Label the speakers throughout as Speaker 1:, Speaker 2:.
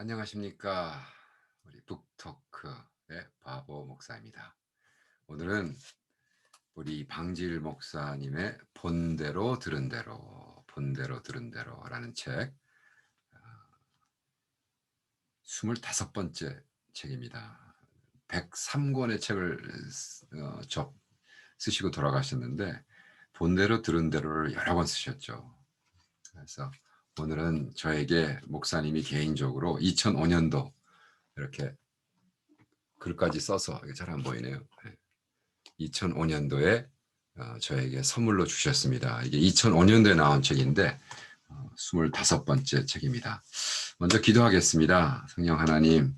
Speaker 1: 안녕하십니까. 우리 북토크의 바보 목사입니다. 오늘은 우리 방질 목사님의 본대로 들은 대로, 본대로 들은 대로라는 책 25번째 책입니다. 103권의 책을 쓰시고 돌아가셨는데 본대로 들은 대로를 여러 번 쓰셨죠. 그래서 오늘은 저에게 목사님이 개인적으로 2005년도 이렇게 글까지 써서 이게 잘 안 보이네요. 2005년도에 저에게 선물로 주셨습니다. 이게 2005년도에 나온 책인데 25번째 책입니다. 먼저 기도하겠습니다. 성령 하나님,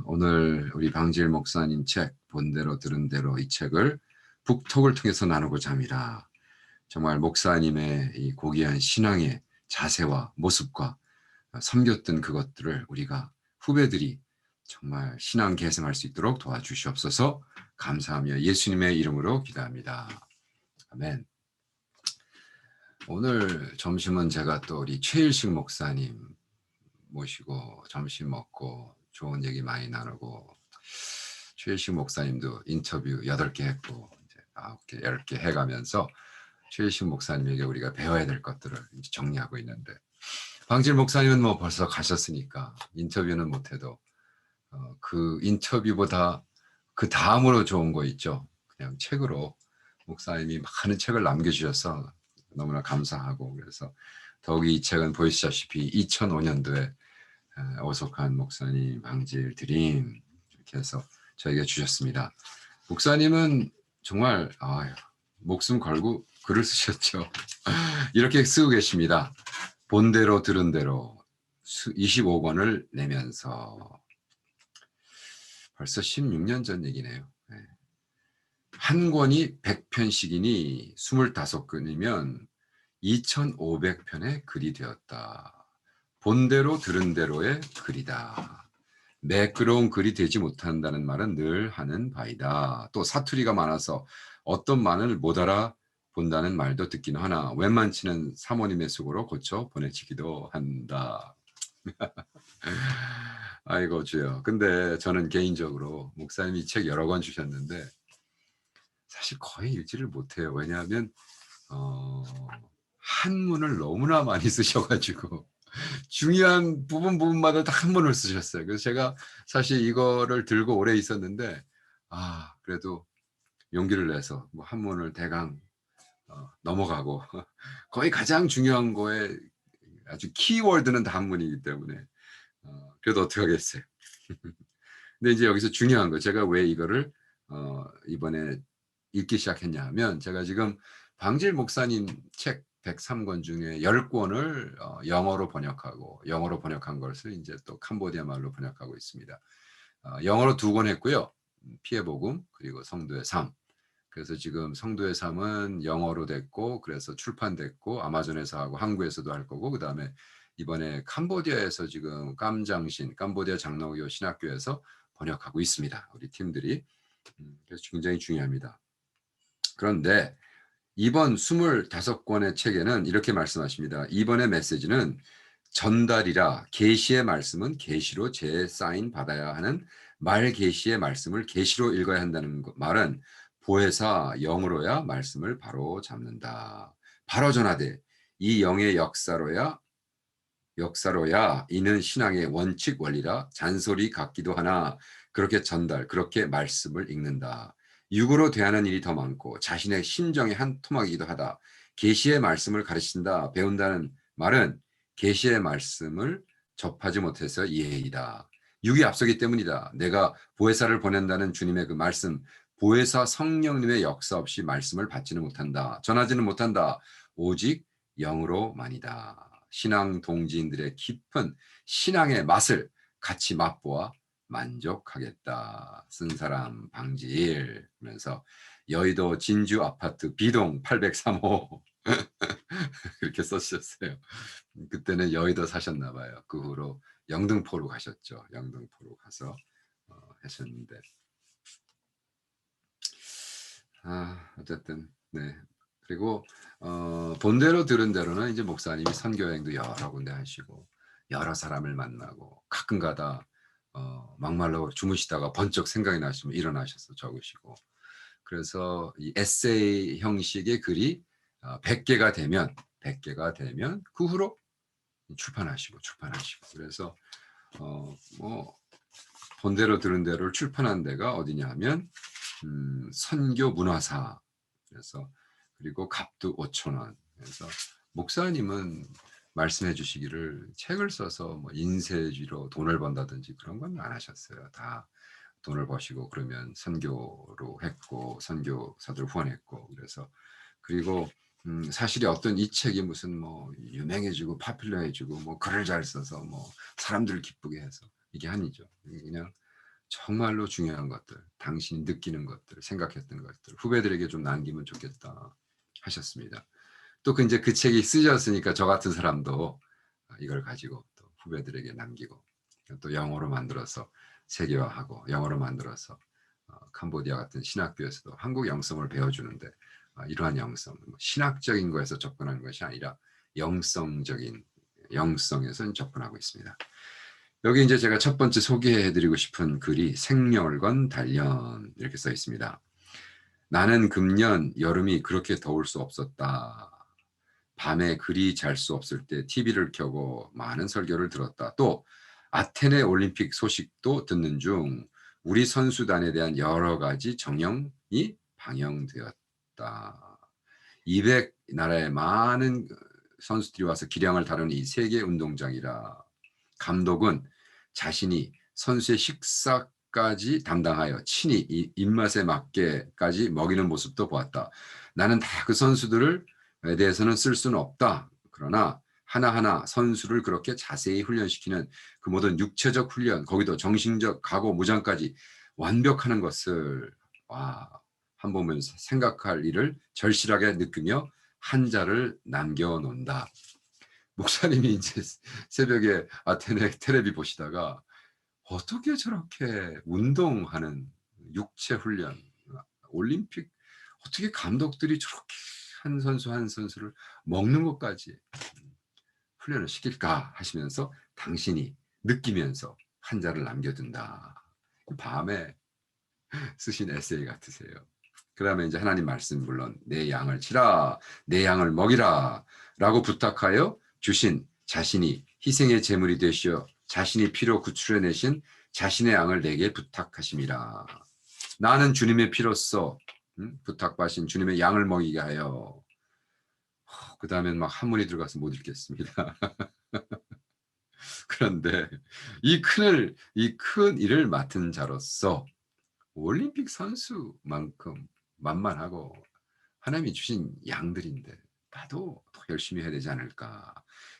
Speaker 1: 오늘 우리 방질 목사님 책 본대로 들은 대로 이 책을 북톡을 통해서 나누고자 합니다. 정말 목사님의 이 고귀한 신앙의 자세와 모습과 섬겼던 그것들을 우리가 후배들이 정말 신앙 계승할 수 있도록 도와주시옵소서. 감사하며 예수님의 이름으로 기도합니다. 아멘. 오늘 점심은 제가 또 우리 최일식 목사님 모시고 점심 먹고 좋은 얘기 많이 나누고, 최일식 목사님도 인터뷰 8개 했고 이제 9개, 10개 해가면서 최일식 목사님에게 우리가 배워야 될 것들을 이제 정리하고 있는데, 방질 목사님은 뭐 벌써 가셨으니까 인터뷰는 못해도 그 인터뷰보다 그 다음으로 좋은 거 있죠. 그냥 책으로 목사님이 많은 책을 남겨주셔서 너무나 감사하고, 그래서 더욱이 이 책은 보시다시피 2005년도에 오석한 목사님, 방질 드림 이렇게 해서 저에게 주셨습니다. 목사님은 정말 목숨 걸고 글을 쓰셨죠. 이렇게 쓰고 계십니다. 본대로 들은 대로 25권을 내면서 벌써 16년 전 얘기네요. 한 권이 100편씩이니 25권이면 2500편의 글이 되었다. 본대로 들은 대로의 글이다. 매끄러운 글이 되지 못한다는 말은 늘 하는 바이다. 또 사투리가 많아서 어떤 말을 못 알아본다는 말도 듣긴 하나 웬만치는 사모님의 속으로 고쳐 보내치기도 한다. 아이고 주여. 근데 저는 개인적으로 목사님이 책 여러 권 주셨는데 사실 거의 읽지를 못해요. 왜냐하면 한문을 너무나 많이 쓰셔가지고 중요한 부분마다 다 한문을 쓰셨어요. 그래서 제가 사실 이거를 들고 오래 있었는데 그래도 용기를 내서 뭐 한문을 대강 넘어가고 거의 가장 중요한 거에 아주 키워드는 다 한문이기 때문에 그래도 어떻게 하겠어요. 근데 이제 여기서 중요한 거, 제가 왜 이거를 이번에 읽기 시작했냐 하면, 제가 지금 방질 목사님 책 103권 중에 10권을 영어로 번역한 것을 이제 또 캄보디아 말로 번역하고 있습니다. 영어로 2권 했고요. 피해 복음 그리고 성도의 삶. 그래서 지금 성도의 삶은 영어로 됐고, 그래서 출판됐고 아마존에서 하고 한국에서도 할 거고, 그다음에 이번에 캄보디아에서 지금 캄보디아 장로교 신학교에서 번역하고 있습니다. 우리 팀들이. 그래서 굉장히 중요합니다. 그런데 이번 25권의 책에는 이렇게 말씀하십니다. 이번의 메시지는 전달이라 계시의 말씀은 계시로 재사인 받아야 하는 말 계시의 말씀을 계시로 읽어야 한다는 말은 보혜사 영으로야 말씀을 바로 잡는다. 바로 전하되 이 영의 역사로야 이는 신앙의 원칙 원리라 잔소리 같기도 하나 그렇게 말씀을 읽는다. 육으로 대하는 일이 더 많고 자신의 심정의 한 토막이기도 하다. 계시의 말씀을 가르친다, 배운다는 말은 계시의 말씀을 접하지 못해서 이해이다. 육이 앞서기 때문이다. 내가 보혜사를 보낸다는 주님의 그 말씀, 보혜사 성령님의 역사 없이 말씀을 받지는 못한다. 전하지는 못한다. 오직 영으로만이다. 신앙 동지인들의 깊은 신앙의 맛을 같이 맛보아 만족하겠다. 쓴 사람 방지일 하면서 여의도 진주 아파트 B동 803호 그렇게 써주셨어요. 그때는 여의도 사셨나 봐요. 그 후로 영등포로 가셨죠. 영등포로 가서 하셨는데 어쨌든 네. 그리고 본대로 들은 대로는 이제 목사님이 선교여행도 여러 군데 하시고, 여러 사람을 만나고 가끔가다 막말로 주무시다가 번쩍 생각이 나시면 일어나셔서 적으시고, 그래서 이 에세이 형식의 글이 100개가 되면 그 후로 출판하시고 그래서 뭐 본대로 들은 대로 출판한 데가 어디냐 하면 선교 문화사, 그래서 그리고 갑도 5,000원. 그래서 목사님은 말씀해 주시기를 책을 써서 뭐 인쇄지로 돈을 번다든지 그런 건 안 하셨어요. 다 돈을 버시고 그러면 선교로 했고 선교사들 후원했고, 그래서 그리고 사실이 어떤 이 책이 무슨 뭐 유명해지고 파퓰러해지고 뭐 글을 잘 써서 뭐 사람들을 기쁘게 해서 이게 아니죠. 그냥 정말로 중요한 것들, 당신이 느끼는 것들, 생각했던 것들 후배들에게 좀 남기면 좋겠다 하셨습니다. 또 이제 그 책이 쓰셨으니까 저 같은 사람도 이걸 가지고 또 후배들에게 남기고, 또 영어로 만들어서 세계화하고 영어로 만들어서 캄보디아 같은 신학교에서도 한국 영성을 배워주는데, 이러한 영성, 신학적인 거에서 접근하는 것이 아니라 영성적인 영성에서 접근하고 있습니다. 여기 이제 제가 첫 번째 소개해드리고 싶은 글이 생명을 건 단련, 이렇게 써 있습니다. 나는 금년 여름이 그렇게 더울 수 없었다. 밤에 그리 잘 수 없을 때 TV를 켜고 많은 설교를 들었다. 또 아테네 올림픽 소식도 듣는 중 우리 선수단에 대한 여러 가지 정령이 방영되었다. 200나라의 많은 선수들이 와서 기량을 다루는 이 세계 운동장이라. 감독은 자신이 선수의 식사까지 담당하여 친히 이 입맛에 맞게까지 먹이는 모습도 보았다. 나는 다 그 선수들에 대해서는 쓸 수는 없다. 그러나 하나하나 선수를 그렇게 자세히 훈련시키는 그 모든 육체적 훈련, 거기도 정신적 각오 무장까지 완벽하는 것을 한 번은 생각할 일을 절실하게 느끼며 한자를 남겨놓는다. 목사님이 이제 새벽에 아테네 텔레비 보시다가 어떻게 저렇게 운동하는 육체 훈련, 올림픽 어떻게 감독들이 저렇게 한 선수 한 선수를 먹는 것까지 훈련을 시킬까 하시면서 당신이 느끼면서 한자를 남겨둔다. 밤에 쓰신 에세이 같으세요. 그 다음에 이제 하나님 말씀, 물론 내 양을 치라, 내 양을 먹이라 라고 부탁하여 주신 자신이 희생의 제물이 되시어 자신이 피로 구출해내신 자신의 양을 내게 부탁하심이라. 나는 주님의 피로써 부탁받으신 주님의 양을 먹이게 하여. 그 다음엔 막 한문이 들어가서 못 읽겠습니다. 그런데 이 큰 일을 맡은 자로서 올림픽 선수만큼 만만하고 하나님이 주신 양들인데 나도 더 열심히 해야 되지 않을까.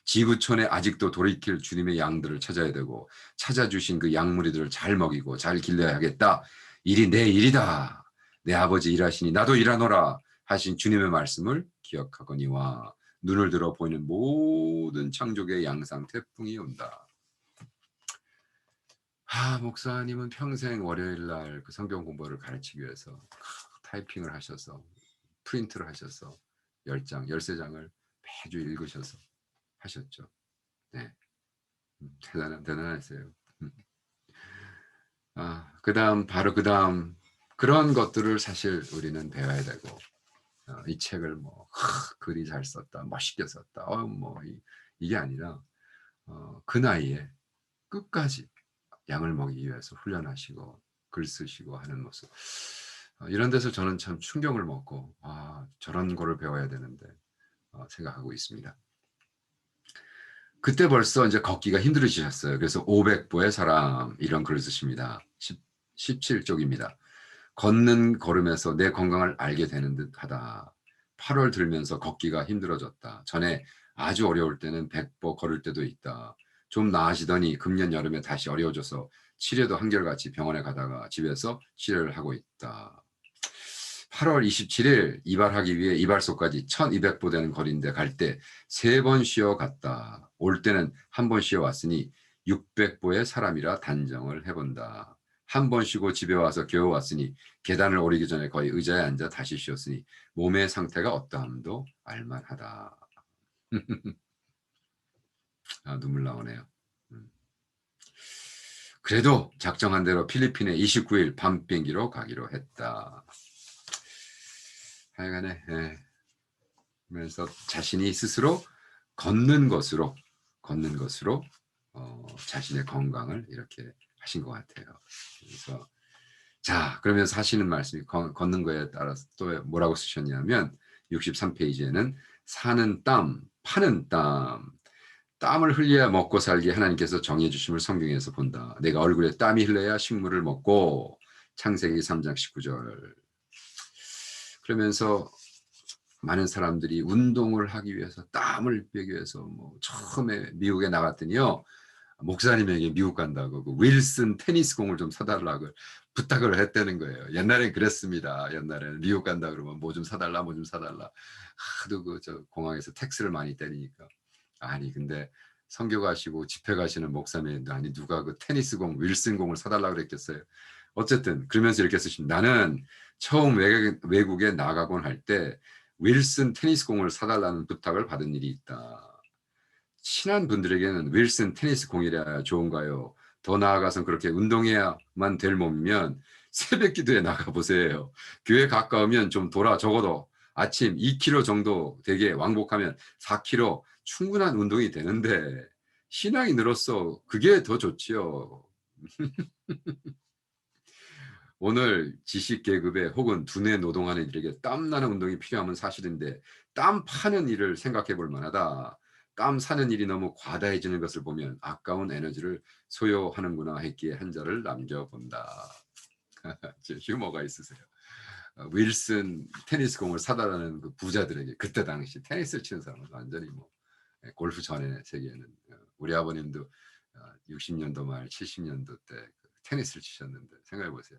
Speaker 1: 지구촌에 아직도 돌이킬 주님의 양들을 찾아야 되고 찾아주신 그 양무리들을 잘 먹이고 잘 길러야겠다. 일이 내 일이다. 내 아버지 일하시니 나도 일하노라 하신 주님의 말씀을 기억하거니와 눈을 들어 보이는 모든 창조의 양상 태풍이 온다. 목사님은 평생 월요일 날 그 성경 공부를 가르치기 위해서 타이핑을 하셔서 프린트를 하셔서 10장, 13장을 매주 읽으셔서 하셨죠. 네. 대단하세요. 바로 그 다음 그런 것들을 사실 우리는 배워야 되고, 이 책을 뭐 글이 잘 썼다, 멋있게 썼다, 이게 아니라 그 나이에 끝까지 양을 먹이기 위해서 훈련하시고 글 쓰시고 하는 모습, 이런 데서 저는 참 충격을 먹고 저런 거를 배워야 되는데 생각하고 있습니다. 그때 벌써 이제 걷기가 힘들으셨어요. 그래서 500보의 사람 이런 글을 쓰십니다. 17쪽입니다. 걷는 걸음에서 내 건강을 알게 되는 듯하다. 8월 들면서 걷기가 힘들어졌다. 전에 아주 어려울 때는 100보 걸을 때도 있다. 좀 나아지더니 금년 여름에 다시 어려워져서 치료도 한결같이 병원에 가다가 집에서 치료를 하고 있다. 8월 27일 이발하기 위해 이발소까지 1200보 되는 거리인데 갈 때 3번 쉬어 갔다. 올 때는 한 번 쉬어 왔으니 600보의 사람이라 단정을 해본다. 한 번 쉬고 집에 와서 겨우 왔으니 계단을 오르기 전에 거의 의자에 앉아 다시 쉬었으니 몸의 상태가 어떠함도 알만하다. 눈물 나오네요. 그래도 작정한 대로 필리핀에 29일 밤 비행기로 가기로 했다. 하여간에 그래서 자신이 스스로 걷는 것으로 자신의 건강을 이렇게 하신 것 같아요. 그래서 자, 그러면서 하시는 말씀이 걷는 거에 따라서 또 뭐라고 쓰셨냐면 63페이지에는 사는 땀, 파는 땀, 땀을 흘려야 먹고 살기 하나님께서 정해 주심을 성경에서 본다. 내가 얼굴에 땀이 흘러야 식물을 먹고. 창세기 3장 19절. 그러면서 많은 사람들이 운동을 하기 위해서 땀을 빼기 위해서 뭐 처음에 미국에 나갔더니요. 목사님에게 미국 간다고 그 윌슨 테니스 공을 좀 사달라고 부탁을 했다는 거예요. 옛날엔 그랬습니다. 옛날에는 미국 간다 그러면 뭐 좀 사달라, 뭐 좀 사달라. 하도 그 저 공항에서 택스를 많이 때리니까. 아니 근데 선교 가시고 집회 가시는 목사님 아니 누가 그 테니스 공, 윌슨 공을 사달라고 그랬겠어요. 어쨌든 그러면서 이렇게 쓰십니다. 나는 처음 외국에 나가곤 할 때 윌슨 테니스 공을 사달라는 부탁을 받은 일이 있다. 친한 분들에게는 윌슨 테니스 공이라 좋은가요? 더 나아가서 그렇게 운동해야만 될 몸이면 새벽 기도에 나가보세요. 교회 가까우면 좀 돌아 적어도 아침 2km 정도 되게 왕복하면 4km 충분한 운동이 되는데 신앙이 늘었어. 그게 더 좋지요. 오늘 지식 계급에 혹은 두뇌 노동하는 이들에게 땀나는 운동이 필요하면 사실인데 땀 파는 일을 생각해 볼 만하다. 땀 사는 일이 너무 과다해지는 것을 보면 아까운 에너지를 소요하는구나 했기에 한 자를 남겨본다. 휴머가 있으세요. 윌슨 테니스 공을 사달라는 그 부자들에게 그때 당시 테니스를 치는 사람은 완전히 뭐 골프 전의 세계에는 우리 아버님도 60년도 말 70년도 때 테니스를 치셨는데 생각해 보세요.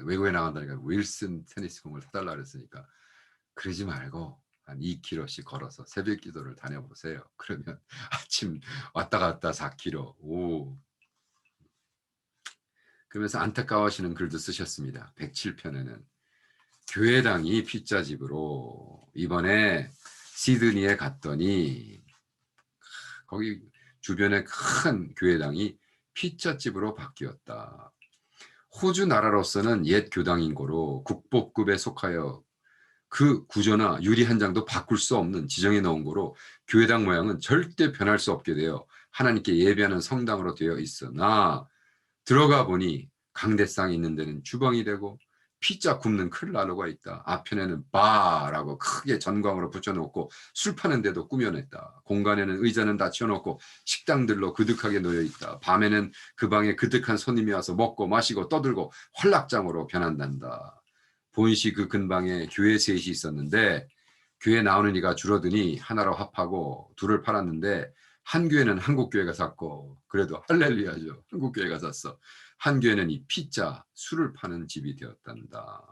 Speaker 1: 외국에 나간다니까 윌슨 테니스 공을 사달라 그랬으니까 그러지 말고 한 2km씩 걸어서 새벽 기도를 다녀보세요. 그러면 아침 왔다 갔다 4km. 오. 그러면서 안타까워하시는 글도 쓰셨습니다. 107편에는 교회당이 피자집으로 이번에 시드니에 갔더니 거기 주변에 큰 교회당이 피자집으로 바뀌었다. 호주 나라로서는 옛 교당인 거로 국보급에 속하여 그 구조나 유리 한 장도 바꿀 수 없는 지정해 놓은 거로 교회당 모양은 절대 변할 수 없게 되어 하나님께 예배하는 성당으로 되어 있으나 들어가 보니 강대상이 있는 데는 주방이 되고 피자 굽는 큰 난로가 있다. 앞편에는 바라고 크게 전광으로 붙여놓고 술 파는 데도 꾸며냈다. 공간에는 의자는 다 치워놓고 식당들로 그득하게 놓여있다. 밤에는 그 방에 그득한 손님이 와서 먹고 마시고 떠들고 활락장으로 변한단다. 본시 그 근방에 교회 셋이 있었는데 교회 나오는 이가 줄어드니 하나로 합하고 둘을 팔았는데 한 교회는 한국 교회가 샀고 그래도 할렐루야죠. 한국 교회가 샀어. 한 교회는 이 피자 술을 파는 집이 되었단다.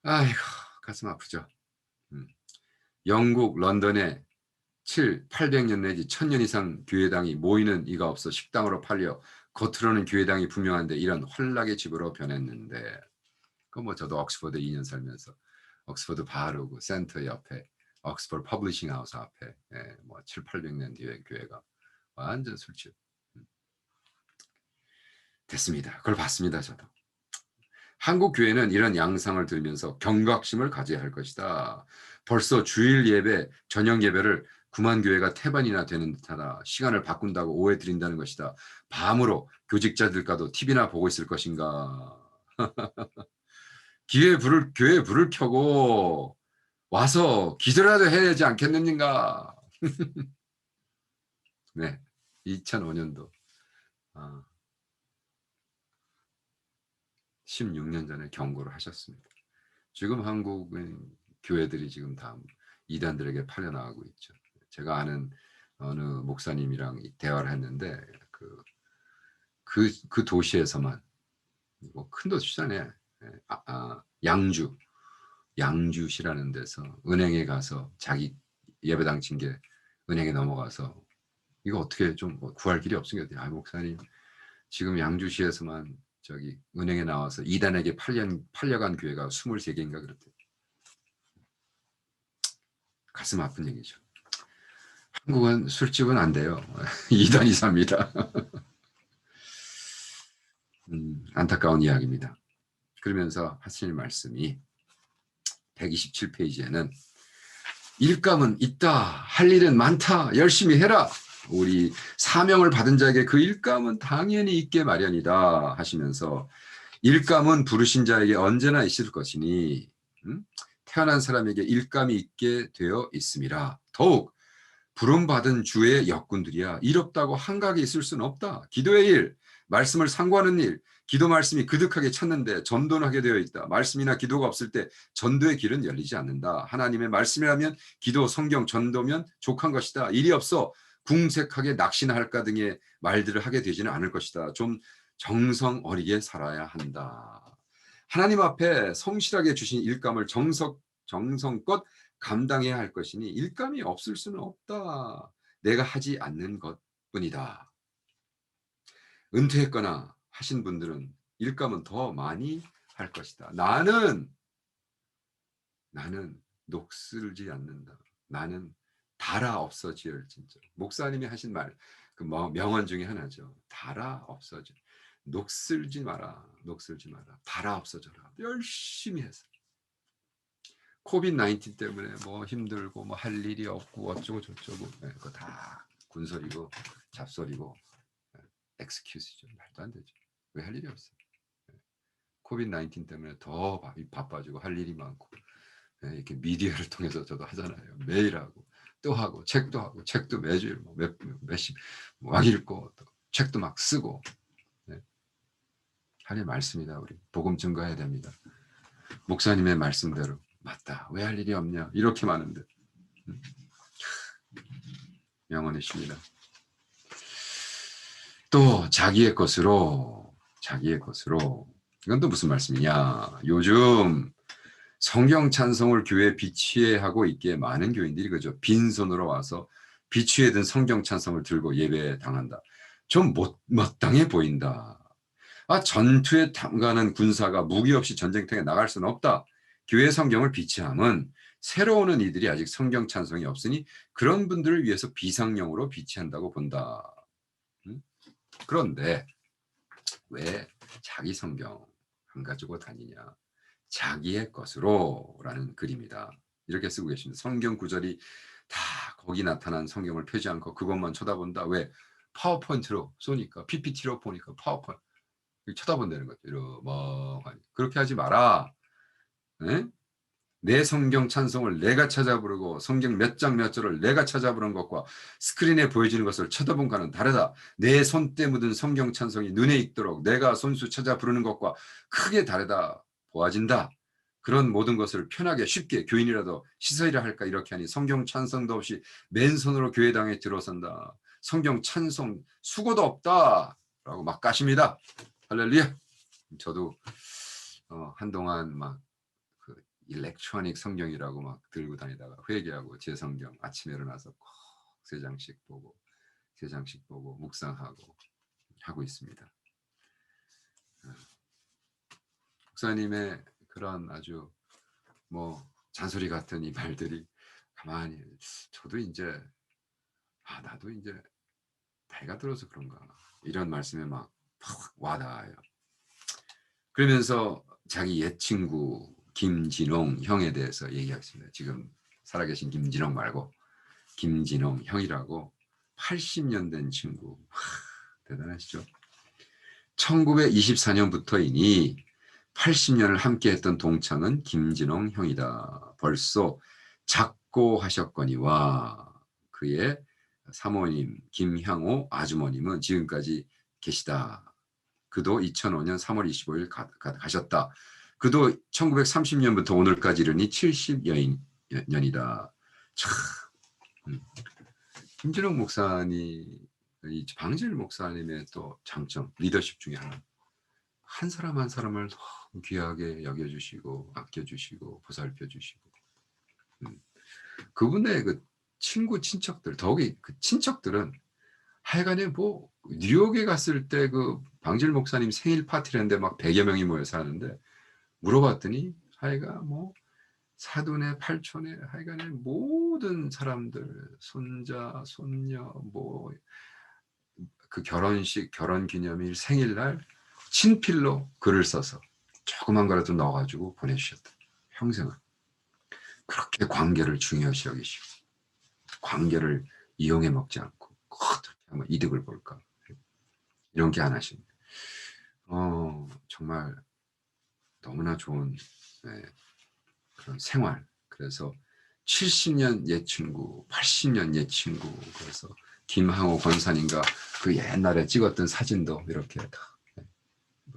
Speaker 1: 아이고 가슴 아프죠. 영국 런던에 800년 내지 1000년 이상 교회당이 모이는 이가 없어 식당으로 팔려 겉으로는 교회당이 분명한데 이런 환락의 집으로 변했는데 그 뭐 저도 옥스퍼드 2년 살면서 옥스퍼드 바르고 센터 옆에 옥스퍼드 퍼블리싱 하우스 앞에 뭐 800년 뒤에 교회가 완전 술집 됐습니다. 그걸 봤습니다. 저도. 한국 교회는 이런 양상을 들으면서 경각심을 가져야 할 것이다. 벌써 주일 예배, 저녁 예배를 9만 교회가 태반이나 되는 듯하다. 시간을 바꾼다고 오해 드린다는 것이다. 밤으로 교직자들과도 TV나 보고 있을 것인가. 교회에 불을 켜고 와서 기도라도 해야 되지 않겠는가. 네, 2005년도 16년 전에 경고를 하셨습니다. 지금 한국의 교회들이 지금 다 이단들에게 팔려나가고 있죠. 제가 아는 어느 목사님이랑 대화를 했는데 그 도시에서만 뭐 큰 도시잖아요. 양주시라는 데서 은행에 가서 자기 예배당 징계 은행에 넘어가서 이거 어떻게 좀 구할 길이 없으니까 목사님 지금 양주시에서만 저기 은행에 나와서 이단에게 팔려간 교회가 23개인가 그렇대. 가슴 아픈 얘기죠. 한국은 술집은 안 돼요. 2단 이사입니다. 안타까운 이야기입니다. 그러면서 하시는 말씀이 127페이지에는 일감은 있다. 할 일은 많다. 열심히 해라. 우리 사명을 받은 자에게 그 일감은 당연히 있게 마련이다 하시면서 일감은 부르신 자에게 언제나 있을 것이니 태어난 사람에게 일감이 있게 되어 있음이라. 더욱 부름받은 주의 역군들이야 이롭다고 한가하게 있을 수는 없다. 기도의 일, 말씀을 상고하는 일, 기도 말씀이 그득하게 찾는데 전도는 하게 되어 있다. 말씀이나 기도가 없을 때 전도의 길은 열리지 않는다. 하나님의 말씀이라면 기도, 성경, 전도면 족한 것이다. 일이 없어 궁색하게 낚시나 할까 등의 말들을 하게 되지는 않을 것이다. 좀 정성 어리게 살아야 한다. 하나님 앞에 성실하게 주신 일감을 정성껏 감당해야 할 것이니 일감이 없을 수는 없다. 내가 하지 않는 것뿐이다. 은퇴했거나 하신 분들은 일감은 더 많이 할 것이다. 나는 녹슬지 않는다. 나는 달아 없어질 진짜. 목사님이 하신 말, 그 명언 중에 하나죠. 달아 없어질. 녹슬지 마라. 녹슬지 마라. 달아 없어져라. 열심히 해서. 코비드 19 때문에 뭐 힘들고 뭐 할 일이 없고 어쩌고 저쩌고 그거 다 군소리고 잡소리고 엑스큐즈죠. 말도 안 되죠. 왜 할 일이 없어? 코비드 19 때문에 더 바빠지고 할 일이 많고 이렇게 미디어를 통해서 저도 하잖아요. 매일 하고 또 하고 책도 매주일 몇십 막 읽고 또 책도 막 쓰고 하나님의 말씀이다. 우리 복음 증거해야 됩니다. 목사님의 말씀대로 맞다. 왜 할 일이 없냐? 이렇게 많은데 명언이십니다. 또 자기의 것으로 이건 또 무슨 말씀이냐? 요즘 성경 찬송을 교회에 비취하고 있기에 많은 교인들이 그죠? 빈손으로 와서 비취에 든 성경 찬송을 들고 예배에 당한다. 좀 못마땅해 보인다. 전투에 탐가는 군사가 무기 없이 전쟁터에 나갈 수는 없다. 교회 성경을 비치함은 새로 오는 이들이 아직 성경 찬송이 없으니 그런 분들을 위해서 비상용으로 비치한다고 본다. 그런데 왜 자기 성경 안 가지고 다니냐? 자기의 것으로 라는 글입니다. 이렇게 쓰고 계십니다. 성경 구절이 다 거기 나타난 성경을 펴지 않고 그것만 쳐다본다. 왜? 파워포인트로 쏘니까 PPT로 보니까 파워포인트 쳐다본다는 거죠. 이러멍하니. 그렇게 하지 마라. 네? 내 성경 찬송을 내가 찾아 부르고 성경 몇 장 몇 절을 내가 찾아 부르는 것과 스크린에 보여지는 것을 쳐다본 것은 다르다. 내 손때 묻은 성경 찬송이 눈에 익도록 내가 손수 찾아 부르는 것과 크게 다르다. 보아진다. 그런 모든 것을 편하게 쉽게 교인이라도 시서이라 할까 이렇게 하니 성경 찬송도 없이 맨손으로 교회당에 들어선다. 성경 찬송 수고도 없다. 라고 막 까십니다. 할렐루야. 저도 한동안 막 일렉트로닉 성경이라고 막 들고 다니다가 회개하고 제 성경 아침에 일어나서 꼭 3장씩 보고 묵상하고 하고 있습니다. 목사님의 그런 아주 뭐 잔소리 같은 이 말들이 가만히 저도 이제 나도 이제 나이가 들어서 그런가 이런 말씀에 막 와닿아요. 그러면서 자기 옛 친구 김진홍 형에 대해서 얘기하겠습니다. 지금 살아계신 김진홍 말고 김진홍 형이라고 80년 된 친구. 대단하시죠? 1924년부터이니 80년을 함께했던 동창은 김진홍 형이다. 벌써 작고하셨거니와 그의 사모님 김향호 아주머님은 지금까지 계시다. 그도 2005년 3월 25일 가셨다. 그도 1930년부터 오늘까지 이르니 70여년이다. 참 김진홍 목사님, 이 방질 목사님의 또 장점, 리더십 중에 하나. 한 사람 한 사람을 너무 귀하게 여겨주시고 아껴주시고 보살펴주시고 그분의 그 친구 친척들, 더욱이 그 친척들은 하여간에 뭐 뉴욕에 갔을 때 그 방질 목사님 생일 파티를 했는데 막 100여 명이 모여서 하는데 물어봤더니 하여가 뭐 사돈의 팔촌의 하여간에 모든 사람들, 손자, 손녀, 뭐 그 결혼식, 결혼기념일, 생일날 친필로 글을 써서 조그만 거라도 넣어가지고 보내주셨다. 평생을. 그렇게 관계를 중요시 여기시고 관계를 이용해 먹지 않고 어떻게 하면 이득을 볼까 이런 게 하나씩. 정말 너무나 좋은 그런 생활. 그래서 70년 옛 친구, 80년 옛 친구, 그래서 김항호 권사님과 그 옛날에 찍었던 사진도 이렇게 다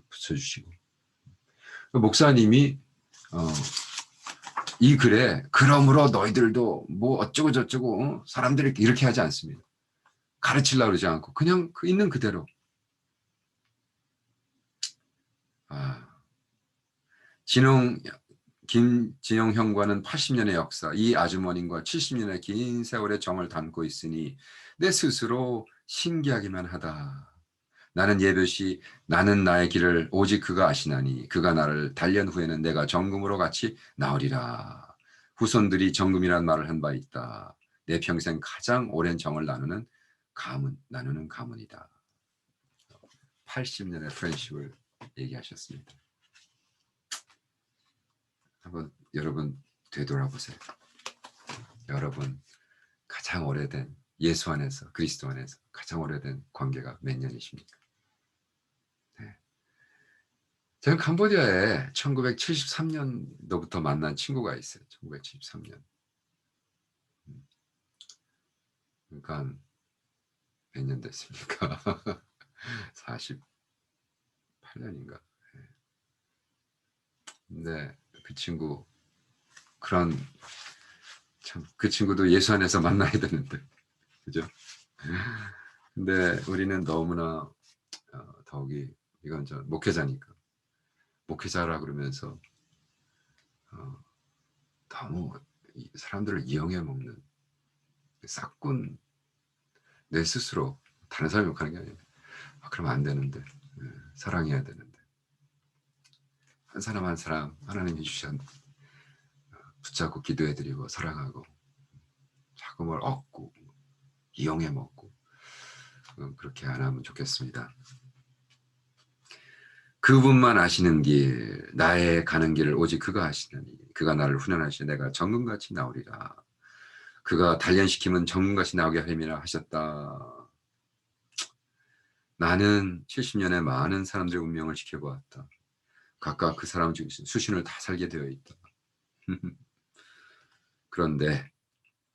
Speaker 1: 붙여주시고, 목사님이 이 글에 그러므로 너희들도 뭐 어쩌고 저쩌고 사람들이 이렇게 하지 않습니다. 가르치려고 그러지 않고 그냥 그 있는 그대로. 김진영 형과는 80년의 역사, 이 아주머님과 70년의 긴 세월의 정을 담고 있으니 내 스스로 신기하기만 하다. 나는 예배시 나는 나의 길을 오직 그가 아시나니 그가 나를 단련 후에는 내가 정금으로 같이 나으리라. 후손들이 정금이란 말을 한 바 있다. 내 평생 가장 오랜 정을 나누는 가문이다. 80년의 프렌십을 얘기하셨습니다. 한번 여러분 되돌아보세요. 여러분 가장 오래된 예수 안에서 그리스도 안에서 가장 오래된 관계가 몇 년이십니까? 네. 저는 캄보디아에 1973년도부터 만난 친구가 있어요. 1973년. 그러니까 몇 년 됐습니까? 48년인가? 근데 그 친구 그 친구도 예수 안에서 만나야 되는데, 그죠? 근데 우리는 너무나 더욱이 이건 저 목회자니까 목회자라 그러면서 너무 사람들을 이용해 먹는 싹군 내 스스로 다른 사람 욕하는 게 아니에요. 그러면 안 되는데 사랑해야 되는데 한 사람 한 사람 하나님이 주신 붙잡고 기도해드리고 사랑하고 자꾸 뭘 얻고 이용해 먹고 그렇게 안 하면 좋겠습니다. 그분만 아시는 길 나의 가는 길을 오직 그가 아시나니 그가 나를 훈련하시니 내가 정금같이 나오리라. 그가 단련시키면 정금같이 나오게 하림이라 하셨다. 나는 70년에 많은 사람들의 운명을 지켜보았다. 각각 그 사람 중에 수신을 다 살게 되어 있다. 그런데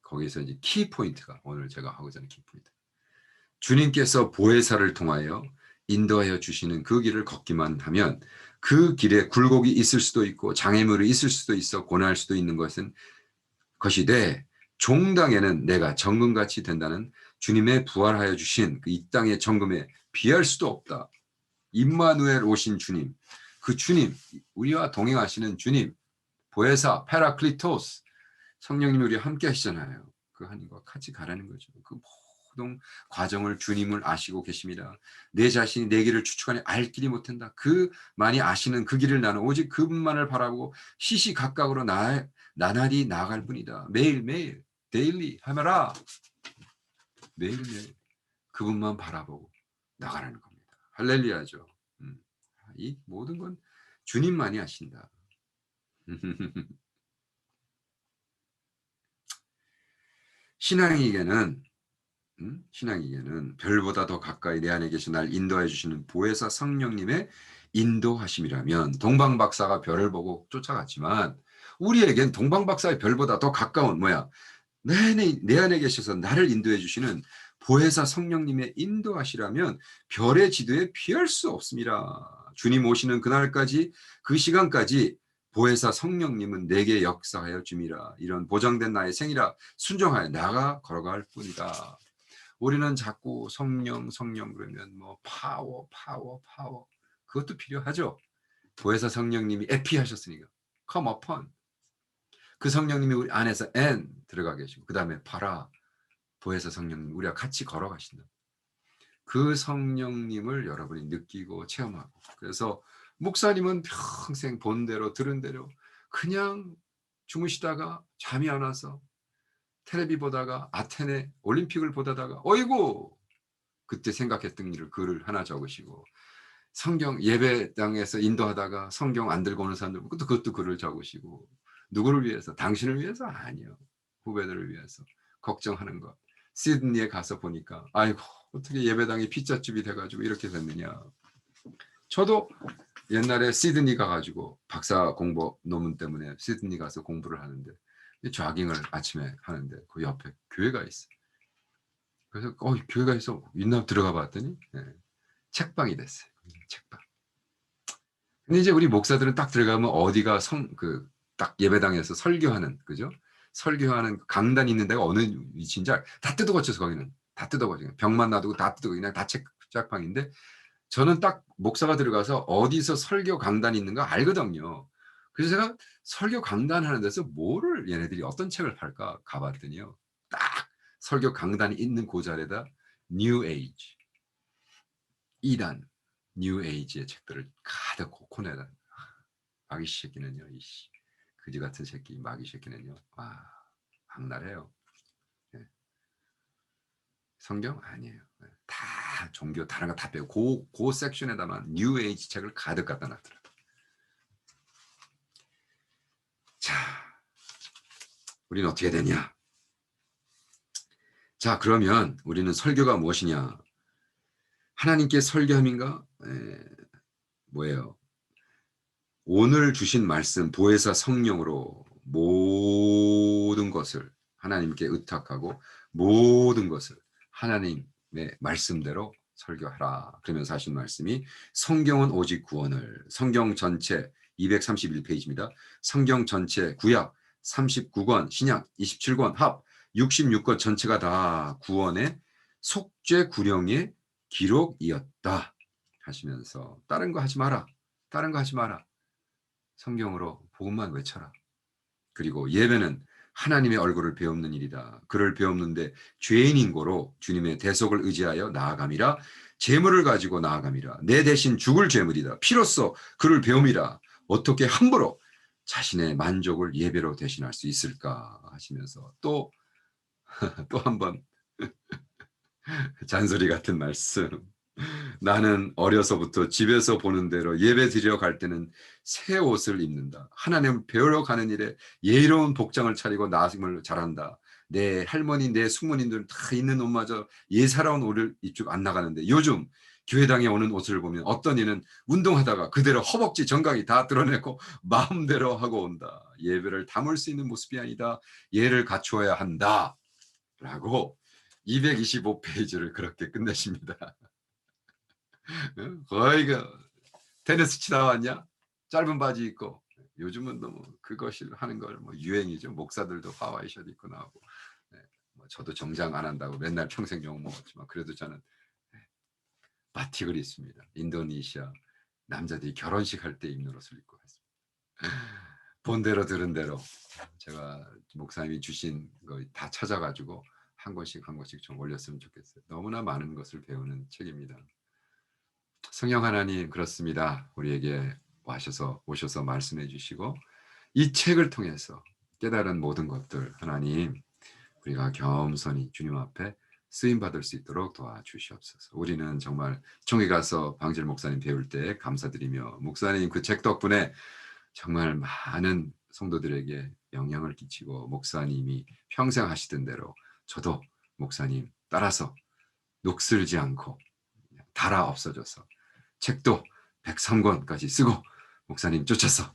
Speaker 1: 거기서 이제 키포인트가 오늘 제가 하고자 하는 키포인트. 주님께서 보혜사를 통하여 인도하여 주시는 그 길을 걷기만 하면 그 길에 굴곡이 있을 수도 있고 장애물이 있을 수도 있어 고난할 수도 있는 것이 돼 종당에는 내가 정금같이 된다는 주님의 부활하여 주신 이 땅의 정금에 비할 수도 없다. 임마누엘 오신 주님, 그 주님, 우리와 동행하시는 주님, 보혜사, 페라클리토스, 성령님이 우리와 함께 하시잖아요. 그 하나님과 같이 가라는 거죠. 그 모든 과정을 주님을 아시고 계십니다. 내 자신이 내 길을 추측하니 알 길이 못한다. 그만이 아시는 그 길을 나는 오직 그분만을 바라보고 시시각각으로 나날이 나아갈 뿐이다. 매일매일 데일리 하메라 매일매일 그분만 바라보고 나가라는 겁니다. 할렐루야죠. 이 모든 건 주님만이 하신다. 신앙에게는 별보다 더 가까이 내 안에 계신 날 인도해 주시는 보혜사 성령님의 인도하심이라면 동방박사가 별을 보고 쫓아갔지만 우리에겐 동방박사의 별보다 더 가까운 내 안에 계셔서 나를 인도해 주시는 보혜사 성령님의 인도하시라면 별의 지도에 피할 수 없습니다. 주님 오시는 그날까지 그 시간까지 보혜사 성령님은 내게 역사하여 줌이라. 이런 보장된 나의 생이라 순종하여 나가 걸어갈 뿐이다. 우리는 자꾸 성령 그러면 파워 그것도 필요하죠. 보혜사 성령님이 에피하셨으니까 come upon 그 성령님이 우리 안에서 N 들어가 계시고 그 다음에 파라 보혜사 성령님 우리가 같이 걸어가신다. 그 성령님을 여러분이 느끼고 체험하고 그래서 목사님은 평생 본 대로 들은 대로 그냥 주무시다가 잠이 안 와서 텔레비 보다가 아테네 올림픽을 보다가 어이구 그때 생각했던 일을 글을 하나 적으시고, 성경 예배당에서 인도하다가 성경 안 들고 오는 사람들 그것도 글을 적으시고, 누구를 위해서? 당신을 위해서? 아니요. 후배들을 위해서 걱정하는 것. 시드니에 가서 보니까 아이고 어떻게 예배당이 피자집이 돼가지고 이렇게 됐느냐. 저도 옛날에 시드니 가가지고 박사 공부 논문 때문에 시드니 가서 공부를 하는데 조깅을 아침에 하는데 그 옆에 교회가 있어. 그래서 교회가 있어 있나 들어가 봤더니 책방이 됐어요. 책방. 근데 이제 우리 목사들은 딱 들어가면 어디가 딱 예배당에서 설교하는, 그죠? 설교하는 강단 있는 데가 어느 위치인지 다 뜯어고쳐서 거기는 다 뜯어고쳐. 벽만 놔두고 다 뜯어 그냥 다 책방인데, 저는 딱 목사가 들어가서 어디서 설교 강단이 있는가 알거든요. 그래서 제가 설교 강단 하는 데서 뭐를 얘네들이 어떤 책을 팔까 가봤더니요. 딱 설교 강단이 있는 그 자리에다 뉴 에이지, 이단 뉴 에이지의 책들을 가득 코너에다. 마귀 새끼는요, 이씨. 그지 같은 새끼, 마귀 새끼는요. 와, 악랄해요. 네. 성경 아니에요. 다 종교 다른 거 다 빼고 그 섹션에다만 뉴 에이지 책을 가득 갖다 놨더라고요. 자, 우리는 어떻게 되냐? 자, 그러면 우리는 설교가 무엇이냐? 하나님께 설교함인가? 뭐예요? 오늘 주신 말씀 보혜사 성령으로 모든 것을 하나님께 의탁하고 모든 것을 하나님의 말씀대로 설교하라. 그러면서 하신 말씀이 성경은 오직 구원을, 성경 전체 231페이지입니다. 성경 전체 구약 39권, 신약 27권, 합 66권 전체가 다 구원의 속죄 구령의 기록이었다 하시면서 다른 거 하지 마라. 다른 거 하지 마라. 성경으로 복음만 외쳐라. 그리고 예배는 하나님의 얼굴을 배우는 일이다. 그를 배우는데 죄인인 고로 주님의 대속을 의지하여 나아감이라. 재물을 가지고 나아감이라. 내 대신 죽을 재물이다. 피로써 그를 배움이라. 어떻게 함부로 자신의 만족을 예배로 대신할 수 있을까 하시면서 또 한 번 잔소리 같은 말씀. 나는 어려서부터 집에서 보는 대로 예배 드리러 갈 때는 새 옷을 입는다. 하나님을 배우러 가는 일에 예로운 복장을 차리고 나심을 잘한다. 내 할머니, 내 숙모님들은 다 있는 옷마저 예사로운 옷을 입고 안 나가는데 요즘 교회당에 오는 옷을 보면 어떤 이는 운동하다가 그대로 허벅지 정강이 다 드러내고 마음대로 하고 온다. 예배를 담을 수 있는 모습이 아니다. 예를 갖추어야 한다. 라고 225페이지를 그렇게 끝내십니다. 거의 테니스 치다 왔냐? 짧은 바지 입고. 요즘은 너무 그것이 하는 걸 유행이죠. 목사들도 하와이 셔츠 입고 나오고. 저도 정장 안 한다고 맨날 평생 욕 먹었지만 그래도 저는 바틱을 입습니다. 인도네시아 남자들이 결혼식 할 때 입는 옷을 입고 갔습니다. 본 대로 들은 대로 제가 목사님이 주신 거 다 찾아가지고 한 권씩 좀 올렸으면 좋겠어요. 너무나 많은 것을 배우는 책입니다. 성령 하나님 그렇습니다. 우리에게 오셔서 말씀해 주시고 이 책을 통해서 깨달은 모든 것들 하나님 우리가 겸손히 주님 앞에 쓰임받을 수 있도록 도와주시옵소서. 우리는 정말 총회 가서 방질 목사님 배울 때 감사드리며 목사님 그 책 덕분에 정말 많은 성도들에게 영향을 끼치고 목사님이 평생 하시던 대로 저도 목사님 따라서 녹슬지 않고 달아 없어져서 책도 103권까지 쓰고 목사님 쫓아서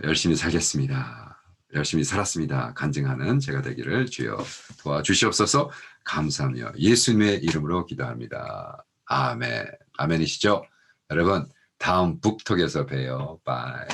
Speaker 1: 열심히 살겠습니다. 열심히 살았습니다. 간증하는 제가 되기를 주여 도와주시옵소서. 감사하며 예수님의 이름으로 기도합니다. 아멘. 아멘이시죠? 여러분 다음 북톡에서 봬요. 바이.